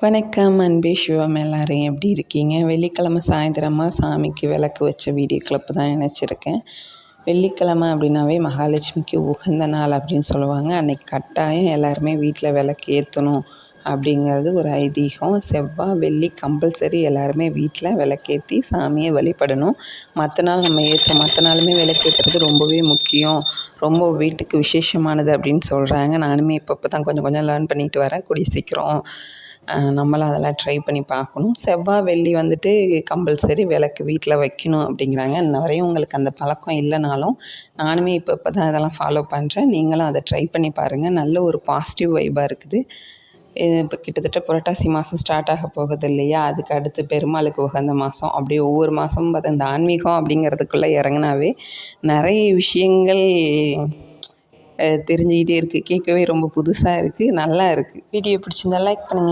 வணக்கம் அன்பே சிவம், எல்லோரும் எப்படி இருக்கீங்க? வெள்ளிக்கிழமை சாயந்தரமாக சாமிக்கு விளக்கு வச்ச வீடியோ கிளிப்பு தான் இணைச்சிருக்கேன். வெள்ளிக்கிழமை அப்படின்னாவே மகாலட்சுமிக்கு உகந்த நாள் அப்படின்னு சொல்லுவாங்க. அன்றைக்கி கட்டாயம் எல்லாருமே வீட்டில் விளக்கு ஏற்றணும் அப்படிங்கிறது ஒரு ஐதீகம். செவ்வாய் வெள்ளி கம்பல்சரி எல்லாருமே வீட்டில் விளக்கேற்றி சாமியை வழிபடணும். மற்ற நாள் நம்ம மற்ற நாளுமே விளக்கேற்றுறது ரொம்பவே முக்கியம், ரொம்ப வீட்டுக்கு விசேஷமானது அப்படின்னு சொல்கிறாங்க. நானுமே இப்போ தான் கொஞ்சம் கொஞ்சம் லேர்ன் பண்ணிட்டு வரேன். கூடிய சீக்கிரம் நம்மளும் அதெல்லாம் ட்ரை பண்ணி பார்க்கணும். செவ்வாய் வெள்ளி வந்துட்டு கம்பல்சரி விளக்கு வீட்டில் வைக்கணும் அப்படிங்கிறாங்க. இன்ன வரையும் உங்களுக்கு அந்த பழக்கம் இல்லைனாலும் நானுமே இப்போ தான் இதெல்லாம் ஃபாலோ பண்ணுறேன். நீங்களும் அதை ட்ரை பண்ணி பாருங்கள். நல்ல ஒரு பாசிட்டிவ் வைபாக இருக்குது. இப்போ கிட்டத்தட்ட புரட்டாசி மாதம் ஸ்டார்ட் ஆக போகுது இல்லையா? அதுக்கு அடுத்து பெருமாளுக்கு உகந்த மாதம். அப்படியே ஒவ்வொரு மாதமும் பார்த்தா இந்த ஆன்மீகம் அப்படிங்கிறதுக்குள்ளே இறங்குனாவே நிறைய விஷயங்கள் தெரிஞ்சுக்கிட்டே இருக்குது. கேட்கவே ரொம்ப புதுசாக இருக்குது, நல்லா இருக்குது. வீடியோ பிடிச்சிருந்தா லைக் பண்ணுங்கள்.